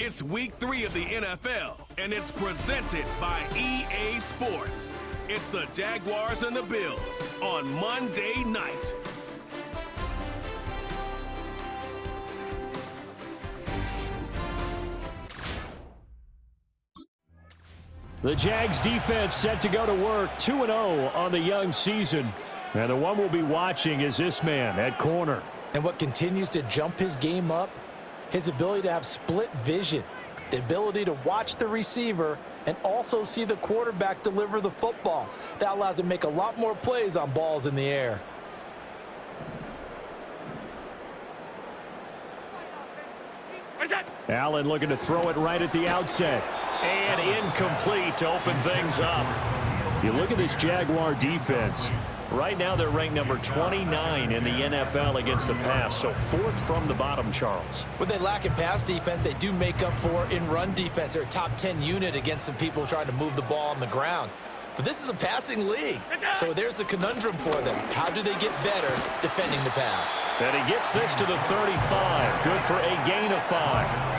It's week 3 of the NFL, and it's presented by EA Sports. It's the Jaguars and the Bills on Monday night. The Jags defense set to go to work, 2-0 on the young season. And the one we'll be watching is this man at corner. And what continues to jump his game up, his ability to have split vision, the ability to watch the receiver and also see the quarterback deliver the football. That allows him to make a lot more plays on balls in the air. Allen looking to throw it right at the outset. And incomplete to open things up. You look at this Jaguar defense. Right now they're ranked number 29 in the NFL against the pass, so 4th from the bottom, Charles. What they lack in pass defense, they do make up for in run defense. They're a top 10 unit against some people trying to move the ball on the ground. But this is a passing league, so there's the conundrum for them. How do they get better defending the pass? And he gets this to the 35. Good for a gain of 5.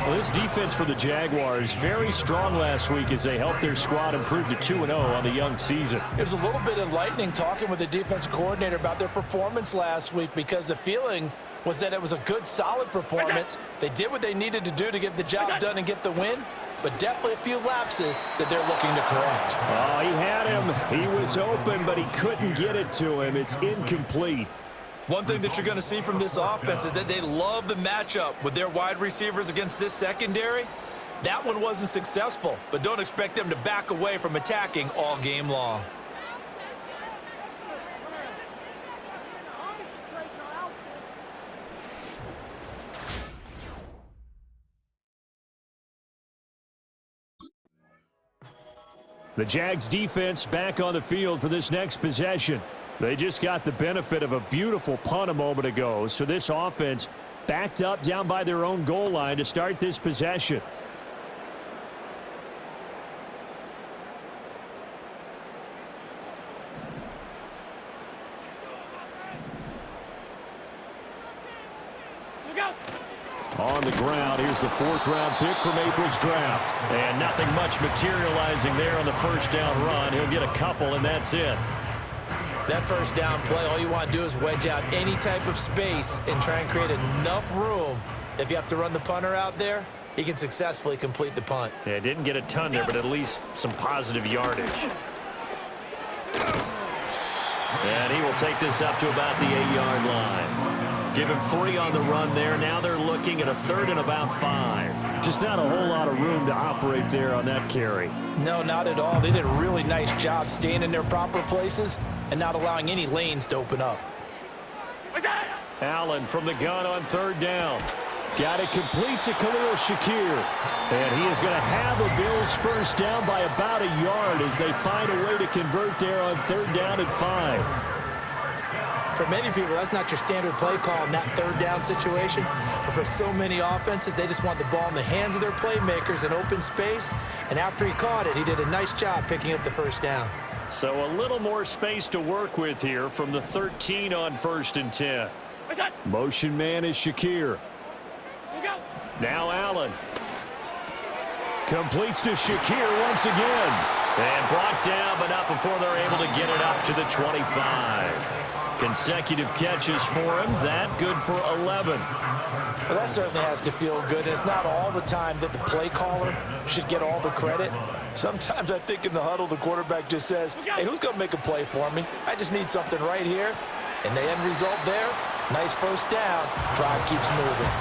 Well, this defense for the Jaguars very strong last week as they helped their squad improve to 2-0 on the young season. It was a little bit enlightening talking with the defense coordinator about their performance last week because the feeling was that it was a good, solid performance. They did what they needed to do to get the job done and get the win, but definitely a few lapses that they're looking to correct. Oh, he had him. He was open, but he couldn't get it to him. It's incomplete. One thing that you're going to see from this offense is that they love the matchup with their wide receivers against this secondary. That one wasn't successful, but don't expect them to back away from attacking all game long. The Jags defense back on the field for this next possession. They just got the benefit of a beautiful punt a moment ago, so this offense backed up down by their own goal line to start this possession. On the ground, here's the 4th-round pick from April's draft. And nothing much materializing there on the first down run. He'll get a couple, and that's it. That first down play, all you want to do is wedge out any type of space and try and create enough room. If you have to run the punter out there, he can successfully complete the punt. Yeah, didn't get a ton there, but at least some positive yardage. And he will take this up to about the 8-yard line. Give him 3 on the run there. Now they're looking at a 3rd and about 5. Just not a whole lot of room to operate there on that carry. No, not at all. They did a really nice job staying in their proper places and not allowing any lanes to open up. Allen from the gun on 3rd down. Got it complete to Khalil Shakir. And he is going to have a Bills first down by about a yard as they find a way to convert there on 3rd down and 5. For many people, that's not your standard play call in that 3rd down situation. But for so many offenses, they just want the ball in the hands of their playmakers in open space. And after he caught it, he did a nice job picking up the first down. So a little more space to work with here from the 13 on 1st and 10. Motion man is Shakir. Now Allen. Completes to Shakir once again. And brought down, but not before they're able to get it up to the 25. Consecutive catches for him. That good for 11. Well, that certainly has to feel good. And it's not all the time that the play caller should get all the credit. Sometimes I think in the huddle, the quarterback just says, hey, who's going to make a play for me? I just need something right here. And the end result there, nice first down. Drive keeps moving.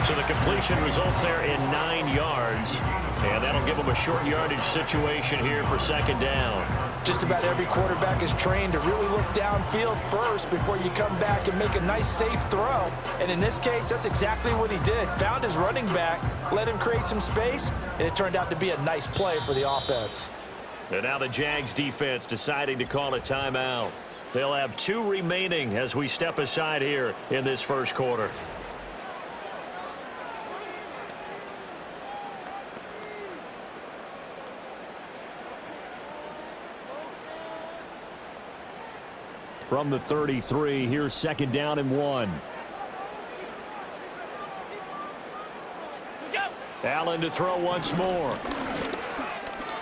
So the completion results there in 9 yards. And that'll give them a short yardage situation here for 2nd down. Just about every quarterback is trained to really look downfield first before you come back and make a nice, safe throw. And in this case, that's exactly what he did. Found his running back, let him create some space, and it turned out to be a nice play for the offense. And now the Jags defense deciding to call a timeout. They'll have 2 remaining as we step aside here in this first quarter. From the 33, here's 2nd down and 1. Allen to throw once more.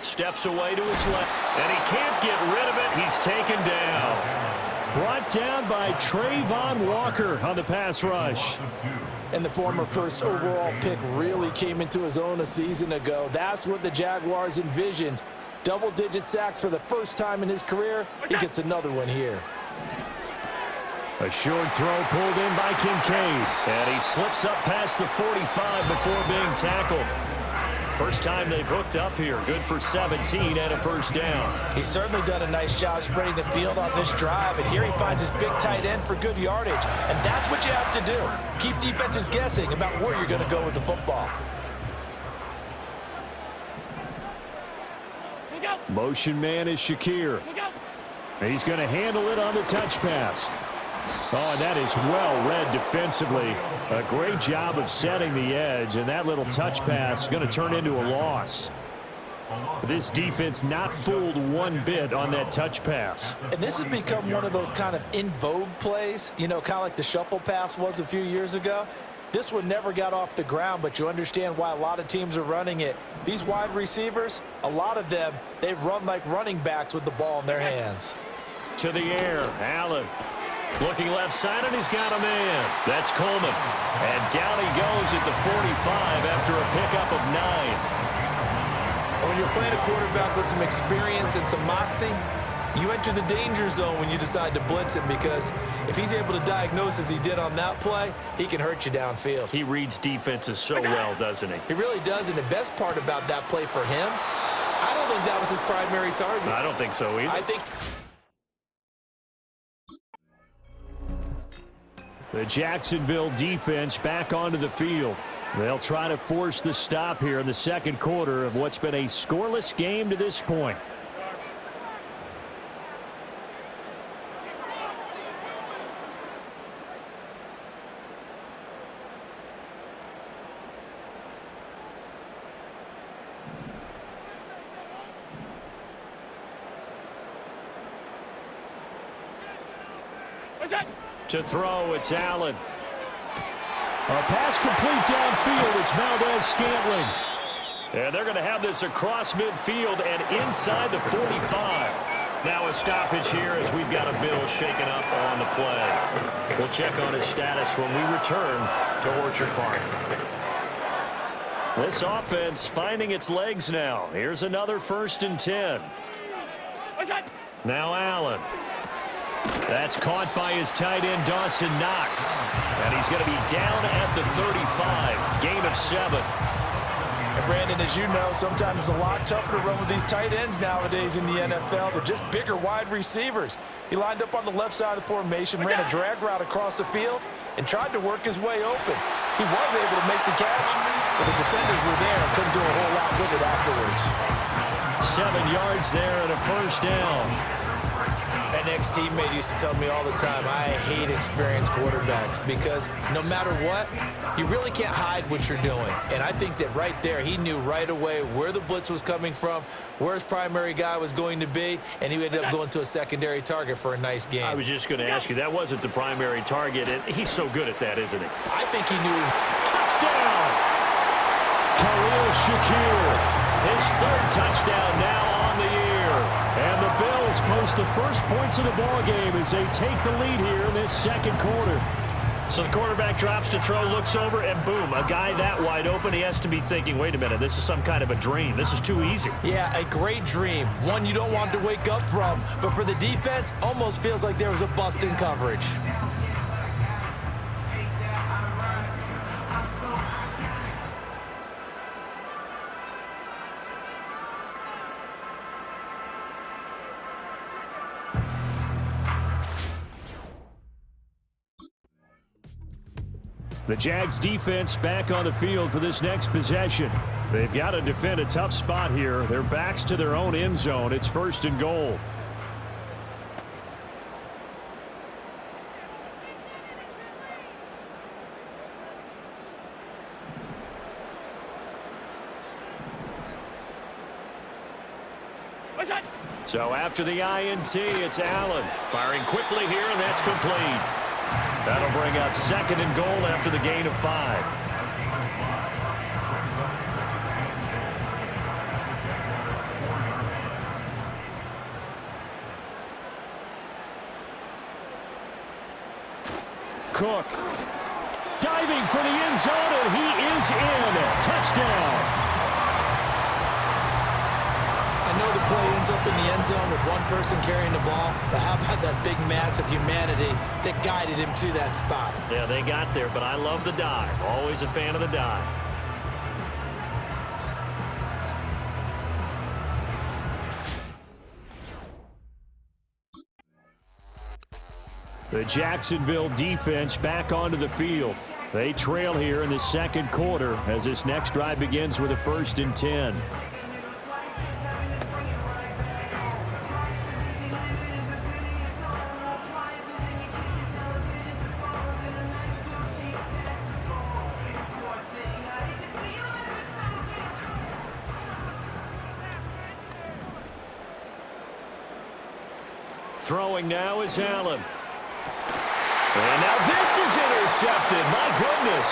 Steps away to his left, and he can't get rid of it. He's taken down. Brought down by Trayvon Walker on the pass rush. And the former first overall pick really came into his own a season ago. That's what the Jaguars envisioned. Double-digit sacks for the first time in his career. He gets another one here. A short throw pulled in by Kincaid. And he slips up past the 45 before being tackled. First time they've hooked up here. Good for 17 and a first down. He's certainly done a nice job spreading the field on this drive. And here he finds his big tight end for good yardage. And that's what you have to do. Keep defenses guessing about where you're going to go with the football. Motion man is Shakir. He's going to handle it on the touch pass. Oh, and that is well read defensively. A great job of setting the edge, and that little touch pass is going to turn into a loss. This defense not fooled one bit on that touch pass. And this has become one of those kind of in vogue plays, you know, kind of like the shuffle pass was a few years ago. This one never got off the ground, but you understand why a lot of teams are running it. These wide receivers, a lot of them, they run like running backs with the ball in their hands. To the air, Allen. Looking left side, and he's got a man. That's Coleman. And down he goes at the 45 after a pickup of 9. When you're playing a quarterback with some experience and some moxie, you enter the danger zone when you decide to blitz him, because if he's able to diagnose as he did on that play, he can hurt you downfield. He reads defenses so well, doesn't he? He really does, and the best part about that play for him, I don't think that was his primary target. I don't think so either. I think the Jacksonville defense back onto the field. They'll try to force the stop here in the second quarter of what's been a scoreless game to this point. To throw, it's Allen. A pass complete downfield. It's Valdez-Scantling. And they're going to have this across midfield and inside the 45. Now a stoppage here as we've got a Bill shaken up on the play. We'll check on his status when we return to Orchard Park. This offense finding its legs now. Here's another 1st and 10. Now Allen. That's caught by his tight end, Dawson Knox. And he's going to be down at the 35. Gain of 7. And Brandon, as you know, sometimes it's a lot tougher to run with these tight ends nowadays in the NFL. They're just bigger wide receivers. He lined up on the left side of the formation, ran a drag route across the field, and tried to work his way open. He was able to make the catch, but the defenders were there and couldn't do a whole lot with it afterwards. 7 yards there and a first down. An ex-teammate used to tell me all the time, I hate experienced quarterbacks because no matter what, you really can't hide what you're doing. And I think that right there, he knew right away where the blitz was coming from, where his primary guy was going to be, and he ended up going to a secondary target for a nice game. I was just going to ask you, that wasn't the primary target, and he's so good at that, isn't he? I think he knew. Touchdown! Khalil Shakir, his 3rd touchdown now on the year. And the Bills post the first points of the ball game as they take the lead here in this second quarter. So the quarterback drops to throw, looks over, and boom, a guy that wide open, he has to be thinking, wait a minute, this is some kind of a dream. This is too easy. Yeah, a great dream. One you don't want to wake up from. But for the defense, almost feels like there was a bust in coverage. The Jags defense back on the field for this next possession. They've got to defend a tough spot here. Their backs to their own end zone. It's 1st and goal. So after the INT, it's Allen. Firing quickly here, and that's complete. That'll bring up 2nd and goal after the gain of 5. Cook. Diving for the end zone, and he is in. Touchdown. I know the play ends up in the end zone with one person carrying the ball, but how about that big mass of humanity that guided him to that spot? Yeah, they got there, but I love the dive. Always a fan of the dive. The Jacksonville defense back onto the field. They trail here in the second quarter as this next drive begins with a 1st and 10. Throwing now is Allen. And now this is intercepted. My goodness.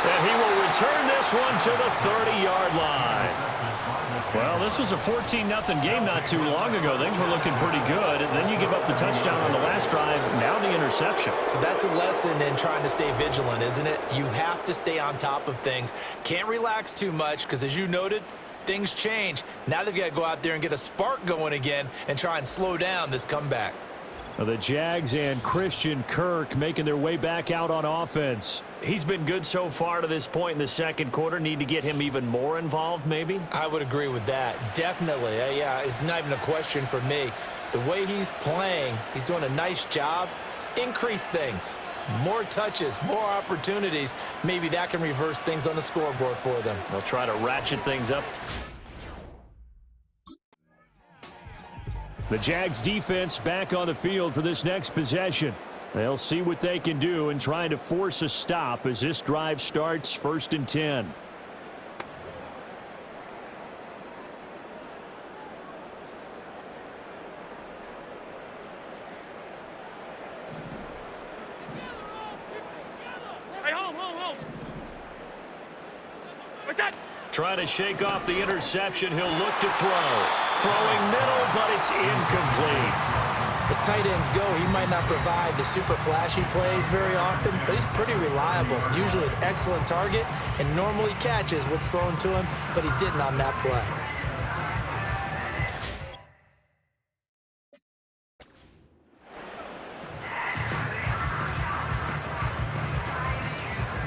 And he will return this one to the 30-yard line. Well, this was a 14-0 game not too long ago. Things were looking pretty good. And then you give up the touchdown on the last drive. Now the interception. So that's a lesson in trying to stay vigilant, isn't it? You have to stay on top of things. Can't relax too much because, as you noted, things change. Now they've got to go out there and get a spark going again and try and slow down this comeback. The Jags and Christian Kirk making their way back out on offense. He's been good so far to this point in the second quarter. Need to get him even more involved, maybe? I would agree with that. Definitely. Yeah, it's not even a question for me. The way he's playing, he's doing a nice job. Increase things. More touches, more opportunities. Maybe that can reverse things on the scoreboard for them. They'll try to ratchet things up. The Jags defense back on the field for this next possession. They'll see what they can do in trying to force a stop as this drive starts 1st and 10. Trying to shake off the interception. He'll look to throw. Throwing middle, but it's incomplete. As tight ends go, he might not provide the super flashy plays very often, but he's pretty reliable. Usually an excellent target and normally catches what's thrown to him, but he didn't on that play.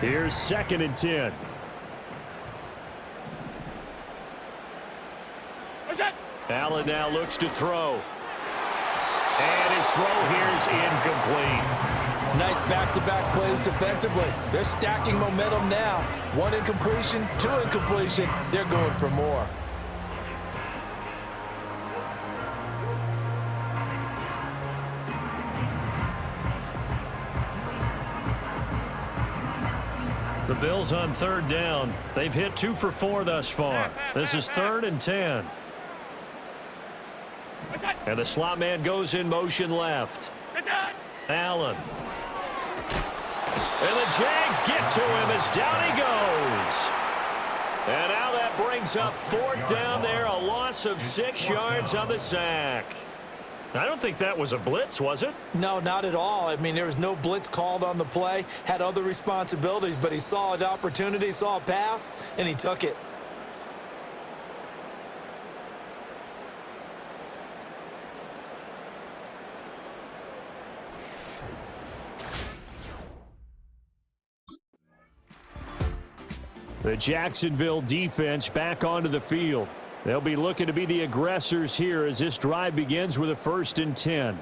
Here's 2nd and 10. Allen now looks to throw. And his throw here is incomplete. Nice back-to-back plays defensively. They're stacking momentum now. 1 incompletion, 2 incompletion. They're going for more. The Bills on 3rd down. They've hit 2 for 4 thus far. This is 3rd and 10. And the slot man goes in motion left. Allen. And the Jags get to him as down he goes. And now that brings up 4th down there, a loss of 6 yards on the sack. I don't think that was a blitz, was it? No, not at all. I mean, there was no blitz called on the play, had other responsibilities, but he saw an opportunity, saw a path, and he took it. The Jacksonville defense back onto the field. They'll be looking to be the aggressors here as this drive begins with a 1st and 10.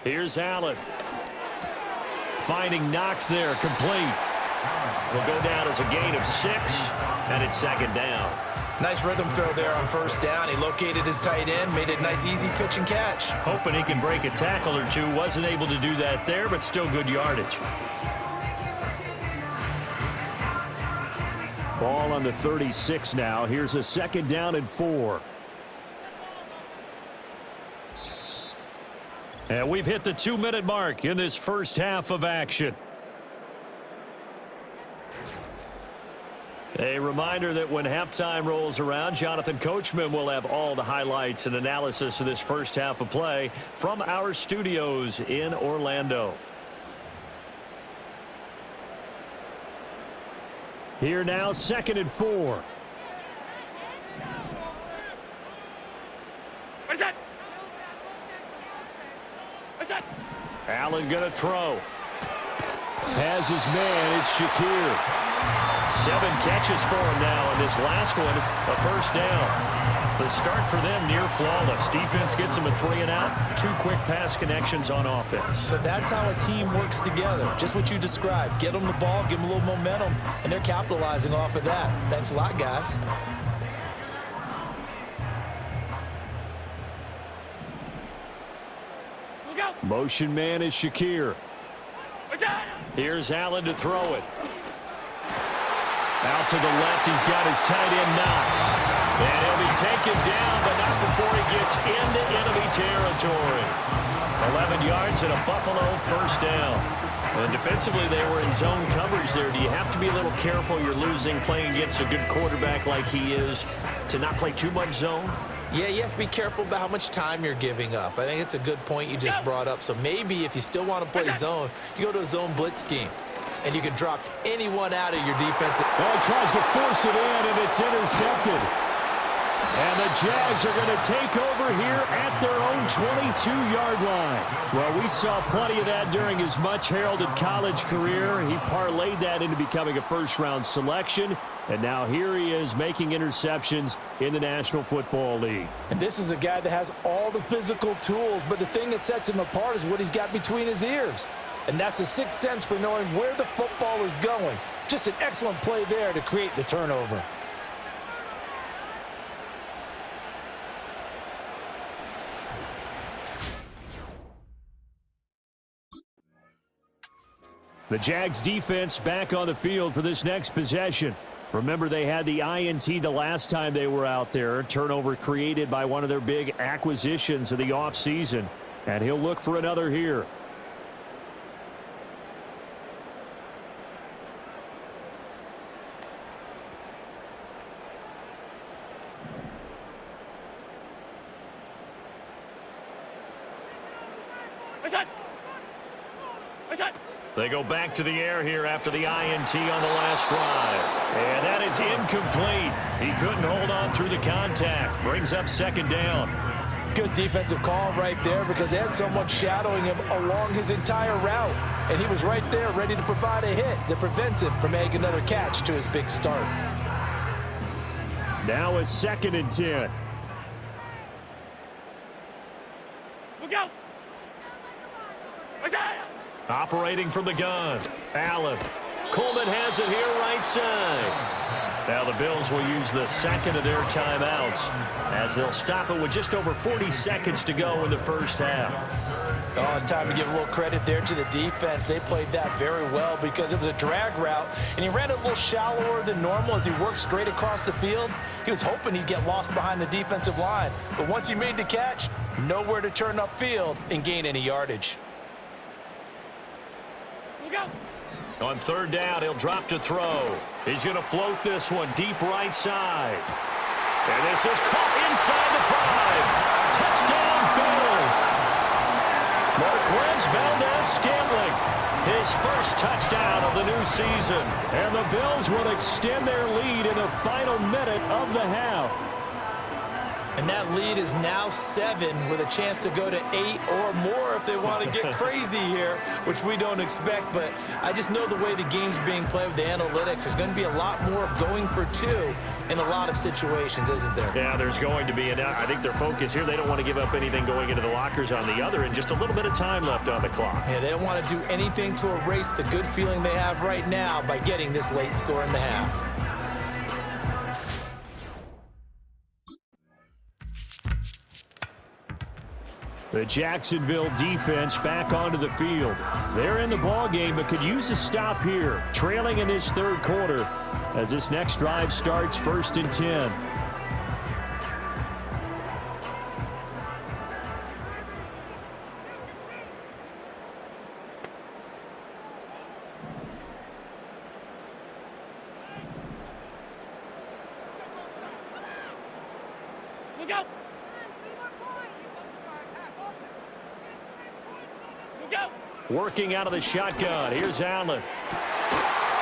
Here's Allen. Finding Knox there, complete. Will go down as a gain of 6, and it's 2nd down. Nice rhythm throw there on 1st down. He located his tight end, made it a nice easy pitch and catch. Hoping he can break a tackle or two. Wasn't able to do that there, but still good yardage. Ball on the 36 now. Here's a 2nd down and 4. And we've hit the 2-minute mark in this first half of action. A reminder that when halftime rolls around, Jonathan Coachman will have all the highlights and analysis of this first half of play from our studios in Orlando. Here now, 2nd and 4. Allen going to throw. Has his man. It's Jaquars. 7 catches for him now, and this last one, a first down. The start for them near flawless. Defense gets them a 3-and-out. 2 quick pass connections on offense. So that's how a team works together. Just what you described. Get them the ball, give them a little momentum, and they're capitalizing off of that. Thanks a lot, guys. Motion man is Jaquars. Here's Allen to throw it. Out to the left, he's got his tight end Knox. And he'll be taken down, but not before he gets into enemy territory. 11 yards and a Buffalo first down. And defensively, they were in zone coverage there. Do you have to be a little careful? You're losing, playing against a good quarterback like he is, to not play too much zone? Yeah, you have to be careful about how much time you're giving up. I think it's a good point you just brought up. So maybe if you still want to play zone, you go to a zone blitz scheme, and you can drop anyone out of your defensive. Well, he tries to force it in, and it's intercepted. And the Jags are going to take over here at their own 22-yard line. Well, we saw plenty of that during his much-heralded college career. He parlayed that into becoming a first-round selection. And now here he is making interceptions in the National Football League. And this is a guy that has all the physical tools, but the thing that sets him apart is what he's got between his ears. And that's the sixth sense for knowing where the football is going. Just an excellent play there to create the turnover. The Jags defense back on the field for this next possession. Remember, they had the INT the last time they were out there. A turnover created by one of their big acquisitions of the offseason. And he'll look for another here. They go back to the air here after the INT on the last drive. And that is incomplete. He couldn't hold on through the contact. Brings up second down. Good defensive call right there because they had someone shadowing him along his entire route. And he was right there ready to provide a hit that prevents him from making another catch to his big start. Now a 2nd and 10. Look out! Operating from the gun, Allen. Coleman has it here right side. Now the Bills will use the second of their timeouts as they'll stop it with just over 40 seconds to go in the first half. Oh, it's time to give a little credit there to the defense. They played that very well because it was a drag route, and he ran it a little shallower than normal as he worked straight across the field. He was hoping he'd get lost behind the defensive line, but once he made the catch, nowhere to turn upfield and gain any yardage. On third down, he'll drop to throw. He's going to float this one deep right side. And this is caught inside the 5. Touchdown, Bills. Marquez Valdez-Scantling, his first touchdown of the new season. And the Bills will extend their lead in the final minute of the half. And that lead is now 7 with a chance to go to 8 or more if they want to get crazy here, which we don't expect. But I just know the way the game's being played with the analytics, there's going to be a lot more of going for 2 in a lot of situations, isn't there? Yeah, there's going to be. And I think their focus here, they don't want to give up anything going into the lockers on the other, and just a little bit of time left on the clock. Yeah, they don't want to do anything to erase the good feeling they have right now by getting this late score in the half. The Jacksonville defense back onto the field. They're in the ballgame, but could use a stop here. Trailing in this third quarter. as this next drive starts 1st and 10. Look out! Look out! Working out of the shotgun. Here's Allen.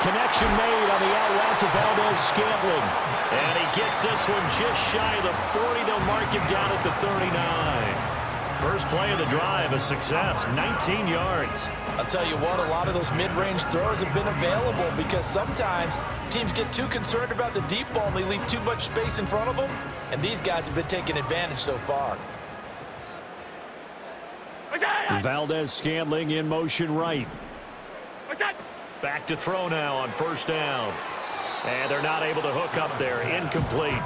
Connection made on the out route to Valdez-Scantling. And he gets this one just shy of the 40. They'll mark him down at the 39. First play of the drive, a success, 19 yards. I'll tell you what, a lot of those mid-range throws have been available because sometimes teams get too concerned about the deep ball and they leave too much space in front of them. And these guys have been taking advantage so far. Valdez-Scantling in motion right. Back to throw now on 1st down. And they're not able to hook up there. Incomplete.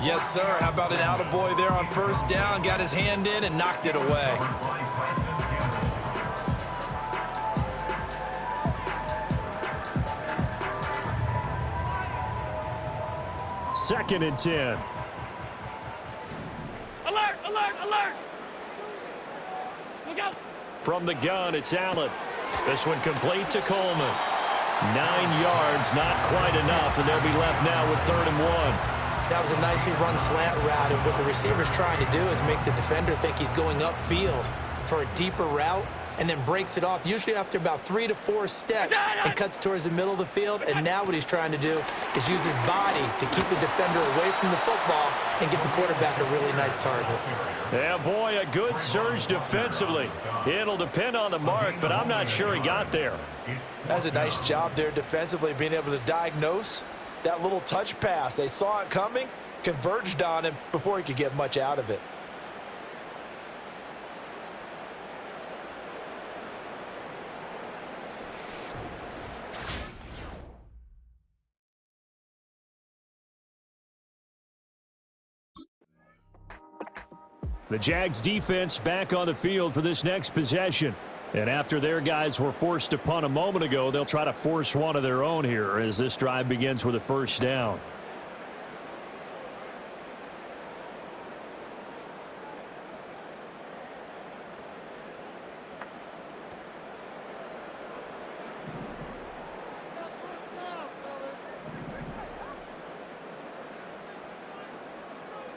Yes, sir. How about an attaboy there on 1st down? Got his hand in and knocked it away. Second and 10. Alert! Alert! Alert! Look out! From the gun, it's Allen. This one complete to Coleman. 9 yards, not quite enough, and they'll be left now with 3rd and 1. That was a nicely run slant route, and what the receiver's trying to do is make the defender think he's going upfield for a deeper route, and then breaks it off, usually after about 3 to 4 steps, and cuts towards the middle of the field. And now what he's trying to do is use his body to keep the defender away from the football and give the quarterback a really nice target. Yeah, boy, a good surge defensively. It'll depend on the mark, but I'm not sure he got there. That's a nice job there defensively, being able to diagnose that little touch pass. They saw it coming, converged on him before he could get much out of it. The Jags defense back on the field for this next possession. And after their guys were forced to punt a moment ago, they'll try to force one of their own here as this drive begins with a 1st down.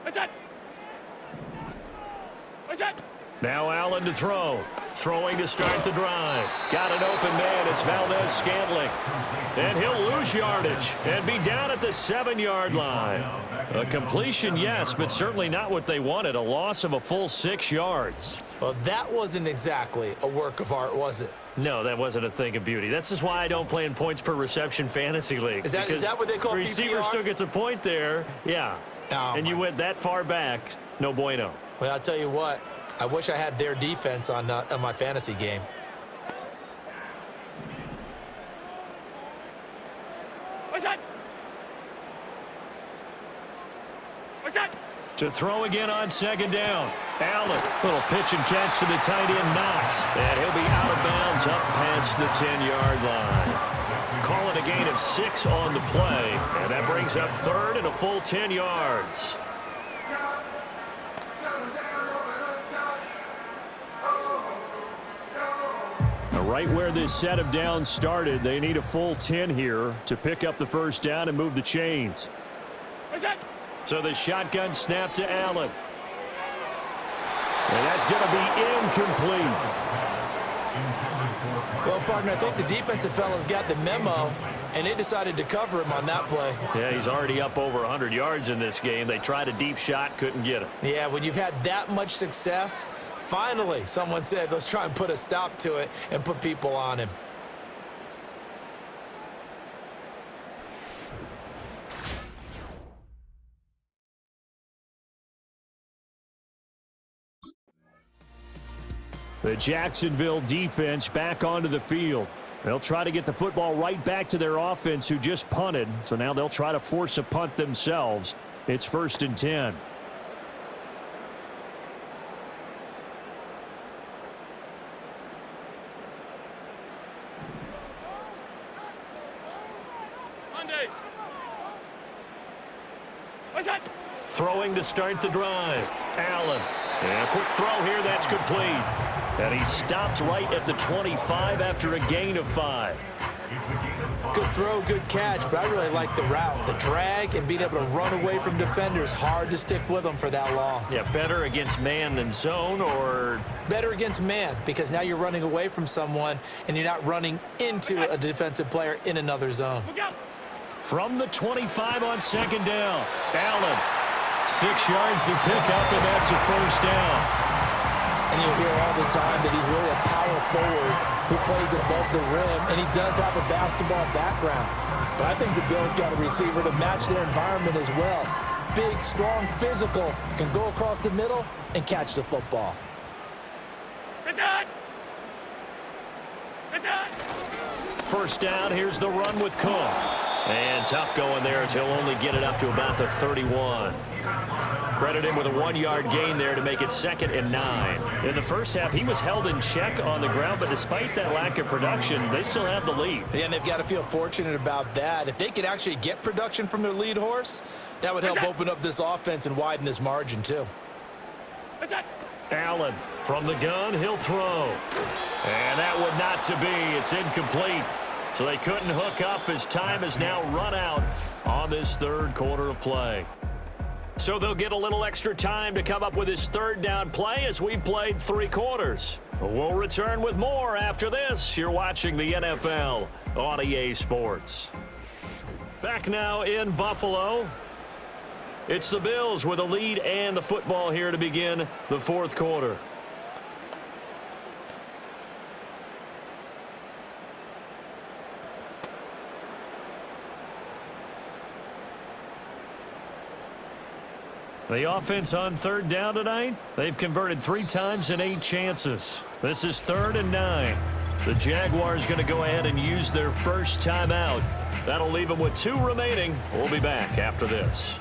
What's that? What's that? Now Allen to throw. Throwing to start the drive. Got an open man. It's Valdez-Scantling. And he'll lose yardage and be down at the 7-yard line. A completion, yes, but certainly not what they wanted. A loss of a full 6 yards. Well, that wasn't exactly a work of art, was it? No, that wasn't a thing of beauty. That's just why I don't play in points per reception fantasy league. Is that what they call receiver PPR? still gets a point there. Yeah. Oh, and you went that far back. No bueno. Well, I'll tell you what. I wish I had their defense on my fantasy game. What's that? What's that? To throw again on 2nd down. Allen, little pitch and catch to the tight end, Knox. And he'll be out of bounds up past the 10-yard line. Call it a gain of 6 on the play. And that brings up 3rd and a full 10 yards. Right where this set of downs started, they need a full 10 here to pick up the 1st down and move the chains. What's that? So the shotgun snap to Allen. And that's going to be incomplete. Well, partner, I think the defensive fellas got the memo, and they decided to cover him on that play. Yeah, he's already up over 100 yards in this game. They tried a deep shot, couldn't get him. Yeah, when you've had that much success, finally someone said, let's try and put a stop to it and put people on him. The Jacksonville defense back onto the field. They'll try to get the football right back to their offense who just punted. So now they'll try to force a punt themselves. It's 1st and 10. Monday. Throwing to start the drive. Allen. And a quick throw here. That's complete. And he stopped right at the 25 after a gain of 5. Good throw, good catch, but I really like the route. The drag and being able to run away from defenders, hard to stick with them for that long. Yeah, better against man than zone, or? Better against man, because now you're running away from someone and you're not running into a defensive player in another zone. From the 25 on second down, Allen. 6 yards to pick up, and that's a first down. And you hear all the time that he's really a power forward who plays above the rim, and he does have a basketball background. But I think the Bills got a receiver to match their environment as well. Big, strong, physical, can go across the middle and catch the football. First down, here's the run with Cook. And tough going there as he'll only get it up to about the 31. Credit him with a 1-yard gain there to make it 2nd and 9. In the first half, he was held in check on the ground, but despite that lack of production, they still have the lead. Yeah, and they've got to feel fortunate about that. If they could actually get production from their lead horse, that would help open up this offense and widen this margin too. Allen from the gun, he'll throw. And that would not to be. It's incomplete. So they couldn't hook up as time has now run out on this third quarter of play. So they'll get a little extra time to come up with his third down play as we've played 3 quarters. We'll return with more after this. You're watching the NFL on EA Sports. Back now in Buffalo. It's the Bills with a lead and the football here to begin the fourth quarter. The offense on third down tonight, they've converted 3 times in 8 chances. This is 3rd and 9. The Jaguars going to go ahead and use their first timeout. That'll leave them with 2 remaining. We'll be back after this.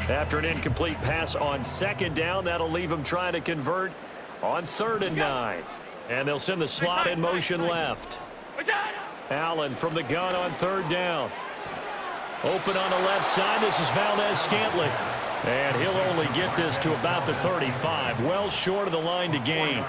After an incomplete pass on second down, that'll leave him trying to convert on 3rd and 9. And they'll send the slot in motion left. Allen from the gun on 3rd down. Open on the left side. This is Valdez-Scantling. And he'll only get this to about the 35. Well short of the line to gain.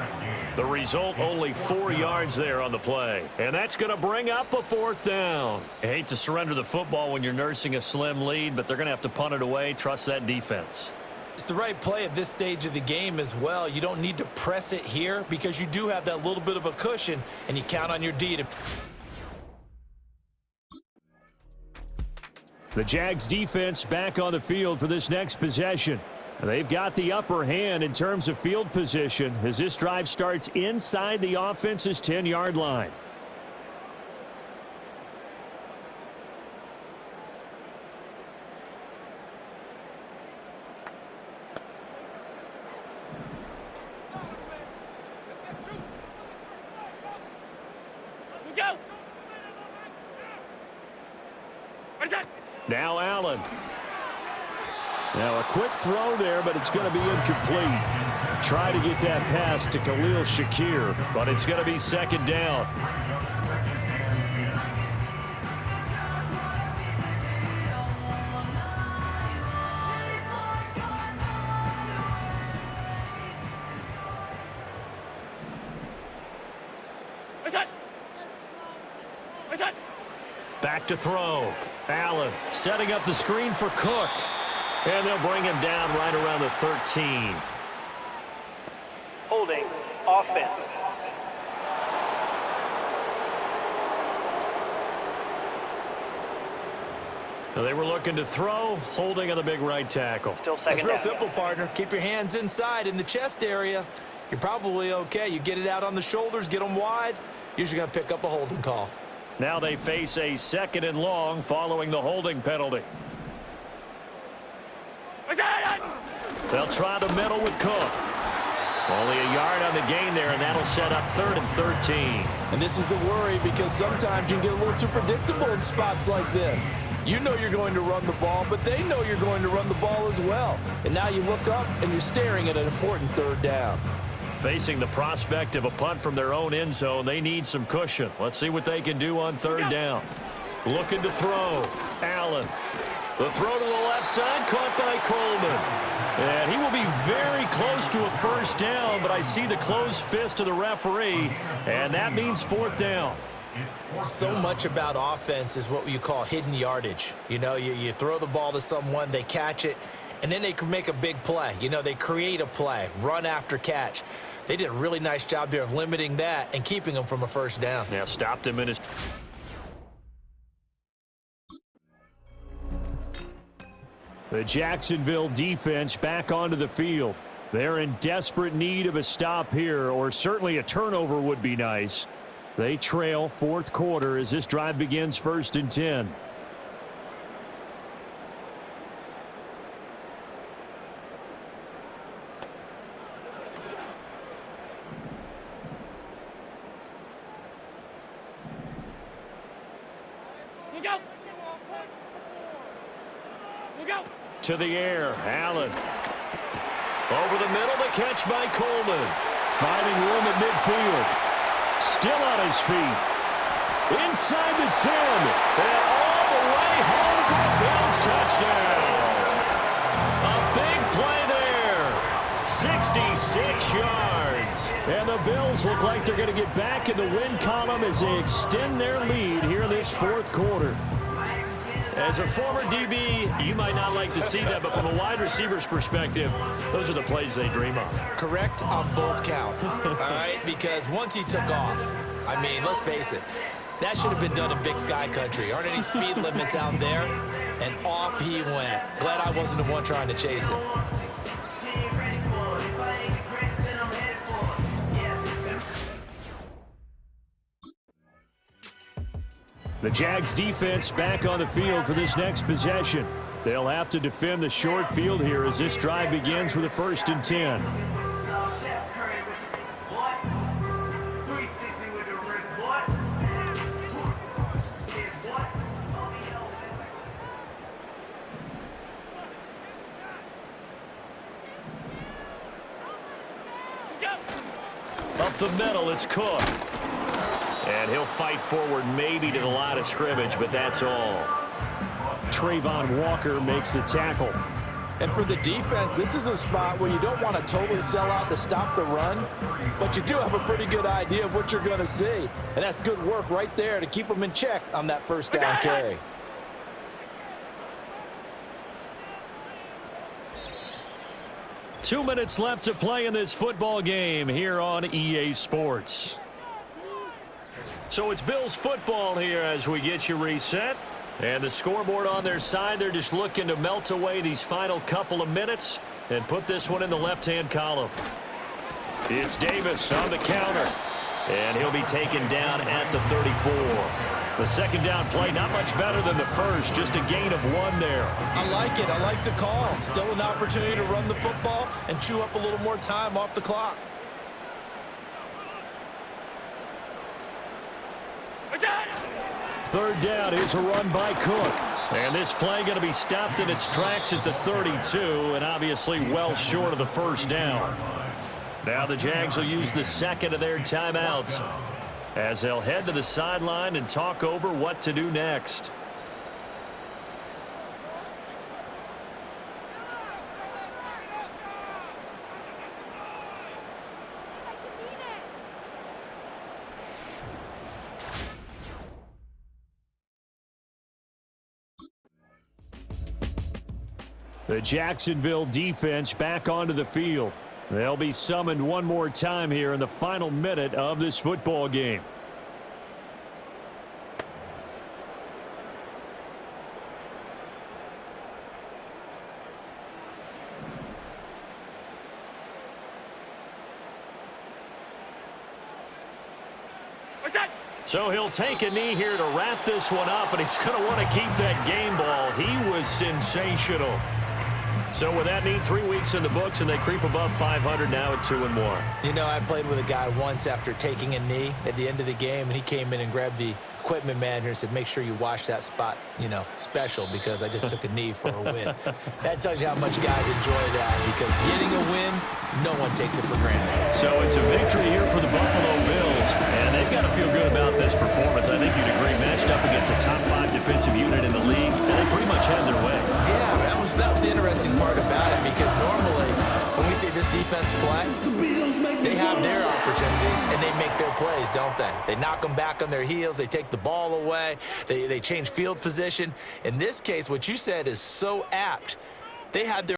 The result, only 4 yards there on the play. And that's going to bring up a 4th down. I hate to surrender the football when you're nursing a slim lead, but they're going to have to punt it away. Trust that defense. It's the right play at this stage of the game as well. You don't need to press it here because you do have that little bit of a cushion, and you count on your D to... The Jags defense back on the field for this next possession. They've got the upper hand in terms of field position as this drive starts inside the offense's 10-yard line. Now Allen. Now a quick throw there, but it's going to be incomplete. Try to get that pass to Khalil Shakir, but it's going to be 2nd down. Back to throw. Allen setting up the screen for Cook. And they'll bring him down right around the 13. Holding offense. Now they were looking to throw, holding on the big right tackle. Still second down. That's real simple, partner. Keep your hands inside in the chest area. You're probably okay. You get it out on the shoulders, get them wide. Usually going to pick up a holding call. Now they face a 2nd and long following the holding penalty. They'll try the middle with Cook. Only a yard on the gain there, and that'll set up 3rd and 13. And this is the worry because sometimes you can get a little too predictable in spots like this. You know you're going to run the ball, but they know you're going to run the ball as well. And now you look up and you're staring at an important third down. Facing the prospect of a punt from their own end zone, they need some cushion. Let's see what they can do on third down. Looking to throw. Allen. The throw to the left side, caught by Coleman. And he will be very close to a first down, but I see the closed fist of the referee, and that means fourth down. So much about offense is what you call hidden yardage. You know, you throw the ball to someone, they catch it, and then they can make a big play. You know, they create a play, run after catch. They did a really nice job there of limiting that and keeping them from a first down. Yeah, stopped him in his... The Jacksonville defense back onto the field. They're in desperate need of a stop here, or certainly a turnover would be nice. They trail fourth quarter as this drive begins 1st and 10. Look out! Look out! To the air, Allen. Over the middle, the catch by Coleman. Finding room at midfield. Still on his feet. Inside the 10. And all the way home for a Bills touchdown. A big play there. 66 yards. And the Bills look like they're going to get back in the win column as they extend their lead here in this fourth quarter. As a former DB, you might not like to see that, but from a wide receiver's perspective, those are the plays they dream of. Correct on both counts, all right? Because once he took off, I mean, let's face it, that should have been done in Big Sky Country. Aren't any speed limits out there? And off he went. Glad I wasn't the one trying to chase him. The Jags defense back on the field for this next possession. They'll have to defend the short field here as this drive begins with a 1st and 10. Up the middle, it's Cook. And he'll fight forward maybe to the line of scrimmage, but that's all. Trayvon Walker makes the tackle. And for the defense, this is a spot where you don't want to totally sell out to stop the run, but you do have a pretty good idea of what you're going to see. And that's good work right there to keep them in check on that first down carry. Two minutes left to play in this football game here on EA Sports. So it's Bills football here as we get you reset. And the scoreboard on their side, they're just looking to melt away these final couple of minutes and put this one in the left-hand column. It's Davis on the counter. And he'll be taken down at the 34. The second down play, not much better than the first, just a gain of 1 there. I like it. I like the call. Still an opportunity to run the football and chew up a little more time off the clock. Third down, here's a run by Cook. And this play going to be stopped in its tracks at the 32, and obviously well short of the first down. Now the Jags will use the second of their timeouts as they'll head to the sideline and talk over what to do next. The Jacksonville defense back onto the field. They'll be summoned one more time here in the final minute of this football game. So he'll take a knee here to wrap this one up, and he's going to want to keep that game ball. He was sensational. So with that knee, 3 weeks in the books, and they creep above 500 now at 2-1. You know, I played with a guy once after taking a knee at the end of the game, and he came in and grabbed the equipment manager and said, make sure you wash that spot, special, because I just took a knee for a win. That tells you how much guys enjoy that, because getting a win, no one takes it for granted. So it's a victory here for the Buffalo Bills, and they've got to feel good about this performance. I think you'd agree, matched up against a top 5 defensive unit in the league, and they pretty much had their way. Yeah, that was the interesting part about it, because normally when we see this defense play, they have their opportunities and they make their plays, don't they? They knock them back on their heels. They take the ball away. They change field position. In this case, what you said is so apt. They had their